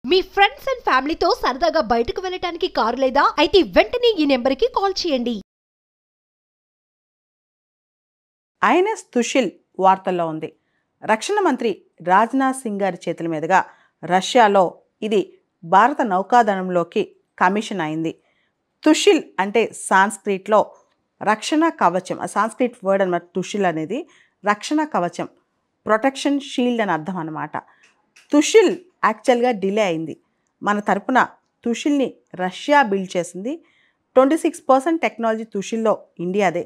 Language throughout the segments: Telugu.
మీ ఫ్రెండ్స్ అండ్ ఫ్యామిలీతో సరదాగా బయటకు వెళ్ళటానికి కారు లేదా? అయితే వెంటనే ఈ నెంబర్కి కాల్ చేయండి. ఐఎన్ఎస్ తుషిల్ వార్తల్లో ఉంది. రక్షణ మంత్రి రాజ్నాథ్ సింగ్ గారి చేతుల మీదుగా రష్యాలో ఇది భారత నౌకాదళంలోకి కమిషన్ అయింది. తుషిల్ అంటే సాంస్క్రిట్లో రక్షణ కవచం, ఆ సాంస్క్రిట్ వర్డ్ అనమాట. తుషిల్ అనేది రక్షణ కవచం, ప్రొటెక్షన్ షీల్డ్ అని అర్థం అనమాట. తుషిల్ యాక్చువల్గా డిలే అయింది. మన తరపున తుషిల్ని రష్యా బిల్డ్ చేసింది. 26% టెక్నాలజీ తుషిల్లో ఇండియాదే.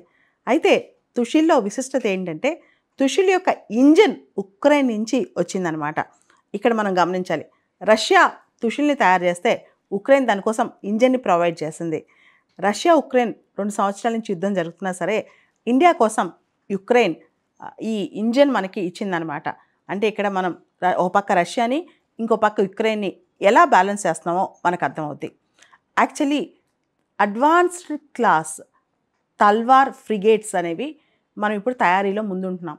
అయితే తుషిల్లో విశిష్టత ఏంటంటే తుషిల్ యొక్క ఇంజిన్ ఉక్రెయిన్ నుంచి వచ్చిందనమాట. ఇక్కడ మనం గమనించాలి, రష్యా తుషిల్ని తయారు చేస్తే ఉక్రెయిన్ దానికోసం ఇంజిన్ని ప్రొవైడ్ చేసింది. రష్యా ఉక్రెయిన్ 2 సంవత్సరాల నుంచి యుద్ధం జరుగుతున్నా సరే ఇండియా కోసం యుక్రెయిన్ ఈ ఇంజిన్ మనకి ఇచ్చిందనమాట. అంటే ఇక్కడ మనం ఓ పక్క రష్యాని ఇంకో పక్క యుక్రెయిన్ని ఎలా బ్యాలెన్స్ చేస్తున్నామో మనకు అర్థమవుద్ది. యాక్చువల్లీ అడ్వాన్స్డ్ క్లాస్ తల్వార్ ఫ్రిగేట్స్ అనేవి మనం ఇప్పుడు తయారీలో ముందుంటున్నాం.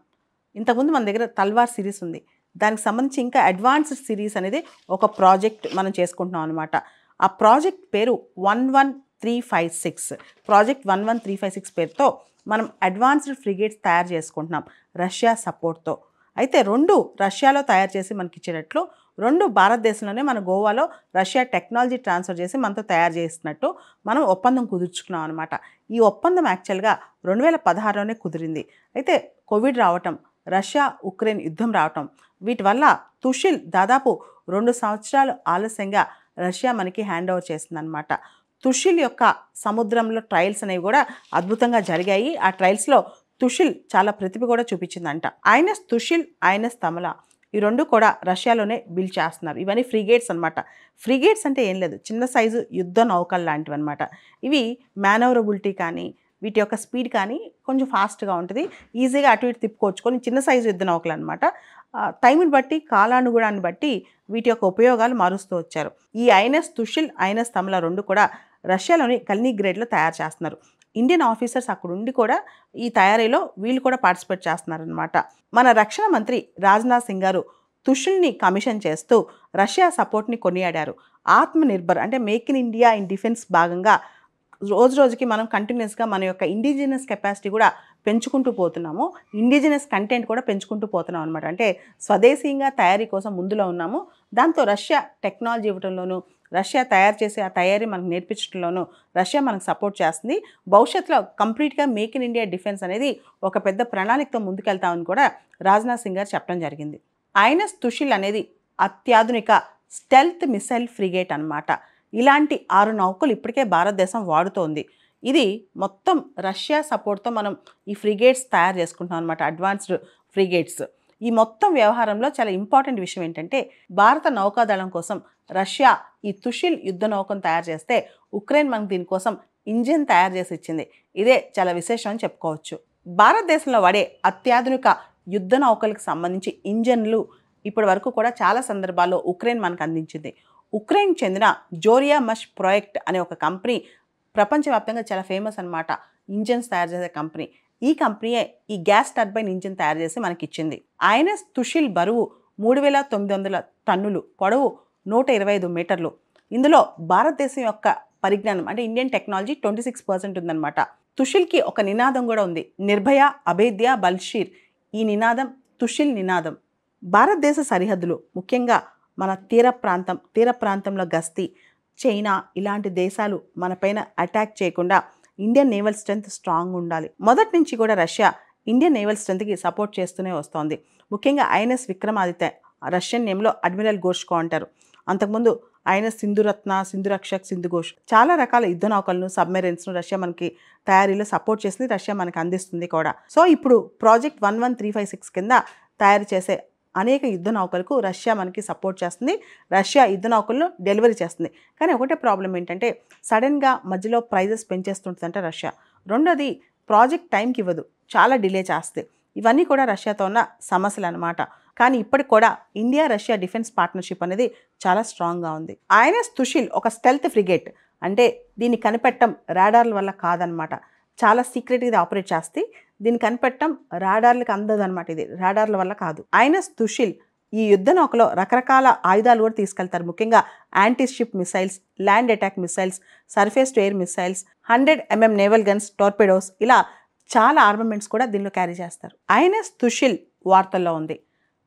ఇంతకుముందు మన దగ్గర తల్వార్ సిరీస్ ఉంది. దానికి సంబంధించి ఇంకా అడ్వాన్స్డ్ సిరీస్ అనేది ఒక ప్రాజెక్ట్ మనం చేసుకుంటున్నాం అనమాట. ఆ ప్రాజెక్ట్ పేరు 11356. ప్రాజెక్ట్ 11356 పేరుతో మనం అడ్వాన్స్డ్ ఫ్రిగేట్స్ తయారు చేసుకుంటున్నాం రష్యా సపోర్ట్తో. అయితే 2 రష్యాలో తయారు చేసి మనకి ఇచ్చేటట్లు, 2 భారతదేశంలోనే మన గోవాలో రష్యా టెక్నాలజీ ట్రాన్స్ఫర్ చేసి మనతో తయారు చేసినట్టు మనం ఒప్పందం కుదుర్చుకున్నాం అనమాట. ఈ ఒప్పందం యాక్చువల్గా 2016లోనే కుదిరింది. అయితే కోవిడ్ రావటం, రష్యా ఉక్రెయిన్ యుద్ధం రావటం, వీటి వల్ల తుషిల్ దాదాపు 2 సంవత్సరాలు ఆలస్యంగా రష్యా మనకి హ్యాండ్ ఓవర్ చేసిందనమాట. తుషిల్ యొక్క సముద్రంలో ట్రయల్స్ అనేవి కూడా అద్భుతంగా జరిగాయి. ఆ ట్రయల్స్లో తుషిల్ చాలా ప్రతిభ కూడా చూపించిందంట. ఐఎన్ఎస్ తుషిల్, ఐఎన్ఎస్ తమలా ఈ 2 కూడా రష్యాలోనే బిల్డ్ చేస్తున్నారు. ఇవన్నీ ఫ్రిగేట్స్ అనమాట. ఫ్రిగేట్స్ అంటే ఏం లేదు, చిన్న సైజు యుద్ధ నౌకలు లాంటివి అనమాట. ఇవి మేనవరబిలిటీ కానీ వీటి యొక్క స్పీడ్ కానీ కొంచెం ఫాస్ట్గా ఉంటుంది. ఈజీగా అటు ఇటు తిప్పుకోవచ్చుకొని చిన్న సైజు యుద్ధ నౌకలు అనమాట. టైంని బట్టి, కాలానుగుణాన్ని బట్టి వీటి యొక్క ఉపయోగాలు మారుస్తూ వచ్చారు. ఈ ఐఎన్ఎస్ తుషిల్, ఐఎన్ఎస్ తమలా 2 కూడా రష్యాలోని కల్నిగ్రేడ్లో తయారు చేస్తున్నారు. ఇండియన్ ఆఫీసర్స్ అక్కడ ఉండి కూడా ఈ తయారీలో వీళ్ళు కూడా పార్టిసిపేట్ చేస్తున్నారనమాట. మన రక్షణ మంత్రి రాజ్నాథ్ సింగ్ గారు తుషిల్ని కమిషన్ చేస్తూ రష్యా సపోర్ట్ని కొనియాడారు. ఆత్మనిర్భర్ అంటే make in India in defence భాగంగా రోజు రోజుకి మనం కంటిన్యూస్గా మన యొక్క ఇండిజినస్ కెపాసిటీ కూడా పెంచుకుంటూ పోతున్నాము. ఇండిజినస్ కంటెంట్ కూడా పెంచుకుంటూ పోతున్నాం అనమాట. అంటే స్వదేశీయంగా తయారీ కోసం ముందులో ఉన్నాము. దాంతో రష్యా టెక్నాలజీ ఇవ్వడంలోనూ, రష్యా తయారు చేసి ఆ తయారీ మనకు నేర్పించడంలోనూ రష్యా మనకు సపోర్ట్ చేస్తుంది. భవిష్యత్తులో కంప్లీట్గా మేక్ ఇన్ ఇండియా డిఫెన్స్ అనేది ఒక పెద్ద ప్రణాళికతో ముందుకెళ్తామని కూడా రాజ్నాథ్ సింగ్ గారు చెప్పడం జరిగింది. ఐఎన్ఎస్ తుషిల్ అనేది అత్యాధునిక స్టెల్త్ మిసైల్ ఫ్రిగేట్ అనమాట. ఇలాంటి 6 నౌకలు ఇప్పటికే భారతదేశం వాడుతోంది. ఇది మొత్తం రష్యా సపోర్ట్తో మనం ఈ ఫ్రిగేట్స్ తయారు చేసుకుంటాం అనమాట, అడ్వాన్స్డ్ ఫ్రిగేట్స్. ఈ మొత్తం వ్యవహారంలో చాలా ఇంపార్టెంట్ విషయం ఏంటంటే భారత నౌకాదళం కోసం రష్యా ఈ తుషిల్ యుద్ధ నౌకను తయారు చేస్తే ఉక్రెయిన్ మనకు దీనికోసం ఇంజిన్ తయారు చేసి ఇచ్చింది. ఇదే చాలా విశేషం అని చెప్పుకోవచ్చు. భారతదేశంలో వాడే అత్యాధునిక యుద్ధ నౌకలకు సంబంధించి ఇంజన్లు ఇప్పటి వరకు కూడా చాలా సందర్భాల్లో ఉక్రెయిన్ మనకు అందించింది. ఉక్రెయిన్ చెందిన జోరియా మష్ ప్రాజెక్ట్ అనే ఒక కంపెనీ ప్రపంచవ్యాప్తంగా చాలా ఫేమస్ అనమాట. ఇంజన్స్ తయారు చేసే కంపెనీ. ఈ కంపెనీయే ఈ గ్యాస్ టర్బైన్ ఇంజిన్ తయారు చేసి మనకి ఇచ్చింది. ఐఎన్ఎస్ తుషిల్ బరువు 3900 టన్నులు, పొడవు 125 మీటర్లు. ఇందులో భారతదేశం యొక్క పరిజ్ఞానం అంటే ఇండియన్ టెక్నాలజీ 26% ఉందన్నమాట. తుషిల్కి ఒక నినాదం కూడా ఉంది, నిర్భయ అభేద్య బల్షీర్. ఈ నినాదం తుషిల్ నినాదం. భారతదేశ సరిహద్దులు, ముఖ్యంగా మన తీర ప్రాంతంలో గస్తీ, చైనా ఇలాంటి దేశాలు మనపైన అటాక్ చేయకుండా ఇండియన్ నేవల్ స్ట్రెంత్ స్ట్రాంగ్ ఉండాలి. మొదటి నుంచి కూడా రష్యా ఇండియన్ నేవల్ స్ట్రెంత్కి సపోర్ట్ చేస్తూనే వస్తోంది. ముఖ్యంగా ఐఎన్ఎస్ విక్రమాదిత్య, రష్యన్ నేమ్లో అడ్మిరల్ ఘోష్కో అంటారు. అంతకుముందు ఐఎన్ఎస్ సింధురత్న, సింధురక్షక్, సింధుఘోష్, చాలా రకాల యుద్ధ నౌకలను, సబ్మెరైన్స్ను రష్యా మనకి తయారీలో సపోర్ట్ చేసింది, రష్యా మనకి అందిస్తుంది కూడా. సో ఇప్పుడు ప్రాజెక్ట్ 11356 కింద తయారు చేసే అనేక యుద్ధ నౌకలకు రష్యా మనకి సపోర్ట్ చేస్తుంది. రష్యా యుద్ధ నౌకలను డెలివరీ చేస్తుంది. కానీ ఒకటే ప్రాబ్లం ఏంటంటే సడన్గా మధ్యలో ప్రైజెస్ పెంచేస్తుంటుందంట రష్యా. రెండోది ప్రాజెక్ట్ టైంకి ఇవ్వదు, చాలా డిలే చేస్తుంది. ఇవన్నీ కూడా రష్యాతో ఉన్న సమస్యలు అనమాట. కానీ ఇప్పటికి కూడా ఇండియా రష్యా డిఫెన్స్ పార్ట్నర్షిప్ అనేది చాలా స్ట్రాంగ్గా ఉంది. ఐఎన్ఎస్ తుషిల్ ఒక స్టెల్త్ ఫ్రిగేట్. అంటే దీన్ని కనిపెట్టడం రాడార్ల వల్ల కాదనమాట, చాలా సీక్రెట్గా ఇది ఆపరేట్ చేస్తే దీన్ని కనిపెట్టడం రాడార్లకు అందదనమాట. ఇది రాడార్ల వల్ల కాదు. ఐఎన్ఎస్ తుషిల్ ఈ యుద్ధ నౌకలో రకరకాల ఆయుధాలు కూడా తీసుకెళ్తారు. ముఖ్యంగా anti ship missiles, land attack missiles, surface to air missiles, 100 mm naval guns, torpedoes, ఇలా చాలా ఆర్మమెంట్స్ కూడా దీనిలో క్యారీ చేస్తారు. ఐఎన్ఎస్ తుషిల్ వార్తల్లో ఉంది.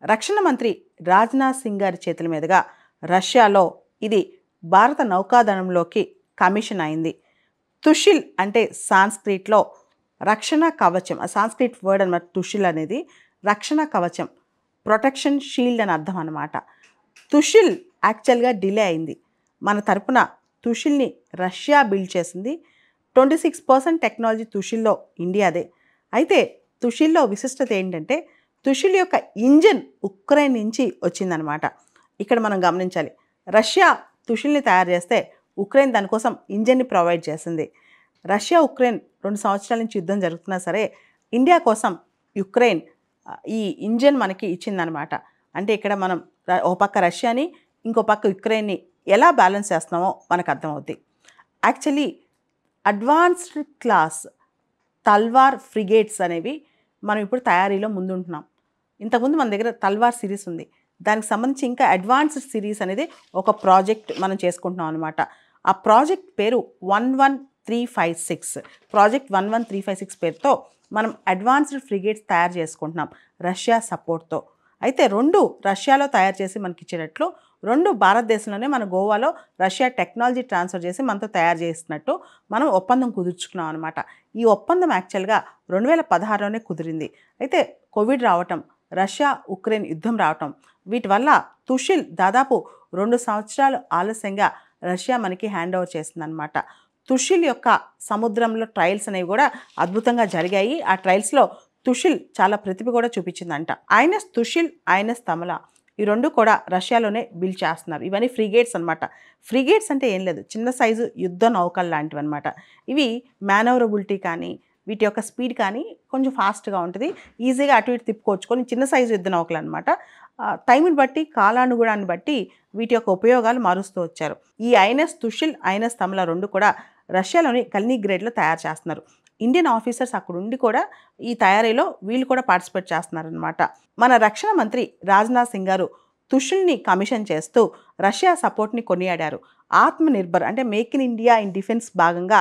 రక్షణ మంత్రి రాజ్నాథ్ సింగ్ గారి చేతుల మీదుగా రష్యాలో ఇది భారత నౌకాదళంలోకి కమిషన్ అయింది. తుషిల్ అంటే సాంస్క్రిట్లో రక్షణ కవచం, ఆ సాంస్క్రిట్ వర్డ్ అన్నమాట. తుషిల్ అనేది రక్షణ కవచం, ప్రొటెక్షన్ షీల్డ్ అని అర్థం అన్నమాట. తుషిల్ యాక్చువల్గా డిలే అయింది. మన తరపున తుషిల్ని రష్యా బిల్డ్ చేసింది. 26% టెక్నాలజీ తుషిల్లో ఇండియాదే. అయితే తుషిల్లో విశిష్టత ఏంటంటే తుషిల్ యొక్క ఇంజిన్ ఉక్రెయిన్ నుంచి వచ్చిందనమాట. ఇక్కడ మనం గమనించాలి, రష్యా తుషిల్ని తయారు చేస్తే ఉక్రెయిన్ దానికోసం ఇంజిన్ని ప్రొవైడ్ చేసింది. రష్యా ఉక్రెయిన్ 2 సంవత్సరాల నుంచి యుద్ధం జరుగుతున్నా సరే ఇండియా కోసం యుక్రెయిన్ ఈ ఇంజిన్ మనకి ఇచ్చిందనమాట. అంటే ఇక్కడ మనం ఓ పక్క రష్యాని ఇంకో పక్క యుక్రెయిన్ని ఎలా బ్యాలెన్స్ చేస్తున్నామో మనకు అర్థమవుద్ది. యాక్చువల్లీ అడ్వాన్స్డ్ క్లాస్ తల్వార్ ఫ్రిగేట్స్ అనేవి మనం ఇప్పుడు తయారీలో ముందుంటున్నాం. ఇంతకుముందు మన దగ్గర తల్వార్ సిరీస్ ఉంది. దానికి సంబంధించి ఇంకా అడ్వాన్స్డ్ సిరీస్ అనేది ఒక ప్రాజెక్ట్ మనం చేసుకుంటున్నాం అనమాట. ఆ ప్రాజెక్ట్ పేరు 11356. ప్రాజెక్ట్ 11356 పేరుతో మనం అడ్వాన్స్డ్ ఫ్రిగేట్స్ తయారు చేసుకుంటున్నాం రష్యా సపోర్ట్తో. అయితే 2 రష్యాలో తయారు చేసి మనకి ఇచ్చేటట్లు, 2 భారతదేశంలోనే మన గోవాలో రష్యా టెక్నాలజీ ట్రాన్స్ఫర్ చేసి మనతో తయారు చేసినట్టు మనం ఒప్పందం కుదుర్చుకున్నాం అనమాట. ఈ ఒప్పందం యాక్చువల్గా 2016లోనే కుదిరింది. అయితే కోవిడ్ రావటం, రష్యా ఉక్రెయిన్ యుద్ధం రావటం, వీటి వల్ల తుషిల్ దాదాపు 2 సంవత్సరాలు ఆలస్యంగా రష్యా మనకి హ్యాండ్ ఓవర్ చేసిందనమాట. తుషిల్ యొక్క సముద్రంలో ట్రయల్స్ అనేవి కూడా అద్భుతంగా జరిగాయి. ఆ ట్రయల్స్లో తుషిల్ చాలా ప్రతిభ కూడా చూపించిందంట. ఐఎన్ఎస్ తుషిల్, ఐఎన్ఎస్ తమల ఈ 2 కూడా రష్యాలోనే బిల్డ్ చేస్తున్నారు. ఇవన్నీ ఫ్రిగేట్స్ అనమాట. ఫ్రిగేట్స్ అంటే ఏం లేదు, చిన్న సైజు యుద్ధ నౌకలు లాంటివి అనమాట. ఇవి మేనవరబిలిటీ కానీ వీటి యొక్క స్పీడ్ కానీ కొంచెం ఫాస్ట్గా ఉంటుంది. ఈజీగా అటు ఇటు తిప్పుకోవచ్చుకొని చిన్న సైజు యుద్ధ నౌకలు అనమాట. టైంని బట్టి, కాలానుగుణాన్ని బట్టి వీటి యొక్క ఉపయోగాలు మారుస్తూ వచ్చారు. ఈ ఐఎన్ఎస్ తుషిల్, ఐఎన్ఎస్ తమల 2 కూడా రష్యాలోని కల్నిగ్రేడ్లో తయారు చేస్తున్నారు. ఇండియన్ ఆఫీసర్స్ అక్కడ ఉండి కూడా ఈ తయారీలో వీళ్ళు కూడా పార్టిసిపేట్ చేస్తున్నారనమాట. మన రక్షణ మంత్రి రాజ్నాథ్ సింగ్ గారు తుషిల్ని కమిషన్ చేస్తూ రష్యా సపోర్ట్ని కొనియాడారు. ఆత్మనిర్భర్ అంటే make in India in defence భాగంగా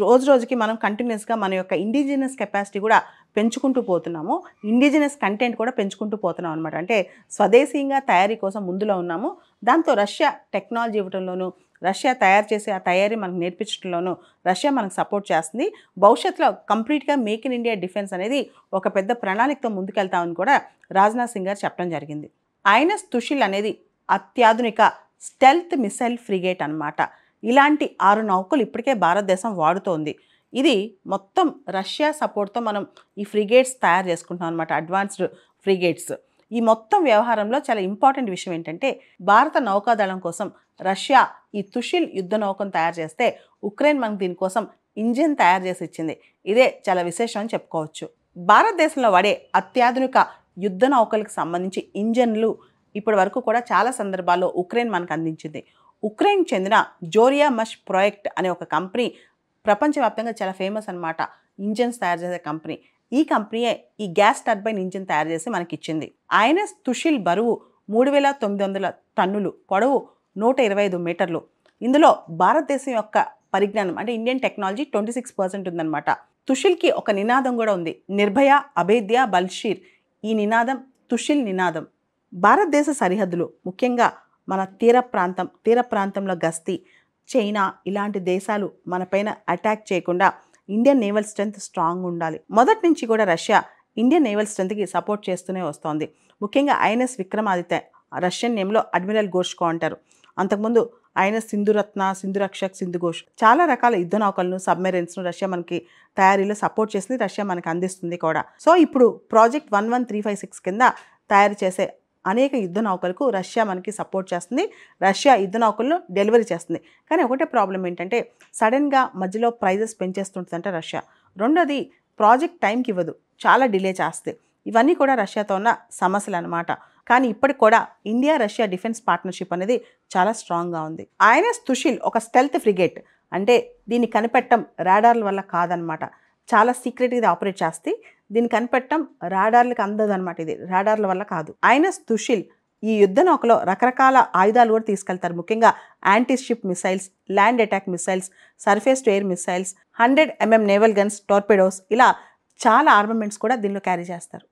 రోజు రోజుకి మనం కంటిన్యూస్గా మన యొక్క ఇండిజినస్ కెపాసిటీ కూడా పెంచుకుంటూ పోతున్నాము. ఇండిజినస్ కంటెంట్ కూడా పెంచుకుంటూ పోతున్నాం అనమాట. అంటే స్వదేశీయంగా తయారీ కోసం ముందులో ఉన్నాము. దాంతో రష్యా టెక్నాలజీ ఇవ్వడంలోనూ, రష్యా తయారు చేసే ఆ తయారీ మనకు నేర్పించడంలోనూ రష్యా మనకు సపోర్ట్ చేస్తుంది. భవిష్యత్తులో కంప్లీట్గా మేక్ ఇన్ ఇండియా డిఫెన్స్ అనేది ఒక పెద్ద ప్రణాళికతో ముందుకెళ్తామని కూడా రాజ్నాథ్ సింగ్ గారు చెప్పడం జరిగింది. ఐఎన్ఎస్ తుషిల్ అనేది అత్యాధునిక స్టెల్త్ మిసైల్ ఫ్రిగేట్ అనమాట. ఇలాంటి 6 నౌకలు ఇప్పటికే భారతదేశం వాడుతోంది. ఇది మొత్తం రష్యా సపోర్ట్తో మనం ఈ ఫ్రిగేట్స్ తయారు చేసుకుంటాం అనమాట, అడ్వాన్స్డ్ ఫ్రిగేట్స్. ఈ మొత్తం వ్యవహారంలో చాలా ఇంపార్టెంట్ విషయం ఏంటంటే భారత నౌకాదళం కోసం రష్యా ఈ తుషిల్ యుద్ధ నౌకను తయారు చేస్తే ఉక్రెయిన్ మనకు దీనికోసం ఇంజిన్ తయారు చేసి ఇచ్చింది. ఇదే చాలా విశేషం అని చెప్పుకోవచ్చు. భారతదేశంలో వాడే అత్యాధునిక యుద్ధ నౌకలకు సంబంధించి ఇంజన్లు ఇప్పటి వరకు కూడా చాలా సందర్భాల్లో ఉక్రెయిన్ మనకు అందించింది. ఉక్రెయిన్ చెందిన జోరియా మష్ ప్రాజెక్ట్ అనే ఒక కంపెనీ ప్రపంచవ్యాప్తంగా చాలా ఫేమస్ అనమాట. ఇంజన్స్ తయారు చేసే కంపెనీ. ఈ కంపెనీయే ఈ గ్యాస్ టర్బైన్ ఇంజిన్ తయారు చేసి మనకి ఇచ్చింది. ఐఎన్ఎస్ తుషిల్ బరువు 3900 టన్నులు, పొడవు 125 మీటర్లు. ఇందులో భారతదేశం యొక్క పరిజ్ఞానం అంటే ఇండియన్ టెక్నాలజీ 26% ఉందన్నమాట. తుషిల్కి ఒక నినాదం కూడా ఉంది, నిర్భయ అభేద్య బల్షీర్. ఈ నినాదం తుషిల్ నినాదం. భారతదేశ సరిహద్దులు, ముఖ్యంగా మన తీర ప్రాంతంలో గస్తీ, చైనా ఇలాంటి దేశాలు మనపైన అటాక్ చేయకుండా ఇండియన్ నేవల్ స్ట్రెంత్ స్ట్రాంగ్ ఉండాలి. మొదటి నుంచి కూడా రష్యా ఇండియన్ నేవల్ స్ట్రెంత్కి సపోర్ట్ చేస్తూనే వస్తోంది. ముఖ్యంగా ఐఎన్ఎస్ విక్రమాదిత్య, రష్యన్ నేమ్లో అడ్మిరల్ ఘోష్కో అంటారు. అంతకుముందు ఐఎన్ఎస్ సింధురత్న, సింధురక్షక్, సింధుఘోష్, చాలా రకాల యుద్ధ నౌకలను, సబ్మెరైన్స్ను రష్యా మనకి తయారీలో సపోర్ట్ చేసింది, రష్యా మనకు అందిస్తుంది కూడా. సో ఇప్పుడు ప్రాజెక్ట్ 11356 కింద తయారు చేసే అనేక యుద్ధ నౌకలకు రష్యా మనకి సపోర్ట్ చేస్తుంది. రష్యా యుద్ధ నౌకలను డెలివరీ చేస్తుంది. కానీ ఒకటే ప్రాబ్లం ఏంటంటే సడన్గా మధ్యలో ప్రైజెస్ పెంచేస్తుంటుందంట రష్యా. రెండోది ప్రాజెక్ట్ టైంకి ఇవ్వదు, చాలా డిలే చేస్తుంది. ఇవన్నీ కూడా రష్యాతో ఉన్న సమస్యలు అనమాట. కానీ ఇప్పటికి కూడా ఇండియా రష్యా డిఫెన్స్ పార్ట్నర్షిప్ అనేది చాలా స్ట్రాంగ్గా ఉంది. ఐఎన్ఎస్ తుషిల్ ఒక స్టెల్త్ ఫ్రిగేట్. అంటే దీన్ని కనిపెట్టడం రాడార్ల వల్ల కాదనమాట, చాలా సీక్రెట్గా ఇది ఆపరేట్ చేస్తే దీన్ని కనిపెట్టడం రాడార్లకు అందదనమాట. ఇది రాడార్ల వల్ల కాదు. ఐఎన్ఎస్ తుషిల్ ఈ యుద్ధ నౌకలో రకరకాల ఆయుధాలు కూడా తీసుకెళ్తారు. ముఖ్యంగా anti ship missiles, land attack missiles, surface to air missiles, 100 mm naval guns, torpedoes, ఇలా చాలా ఆర్మమెంట్స్ కూడా దీనిలో క్యారీ చేస్తారు.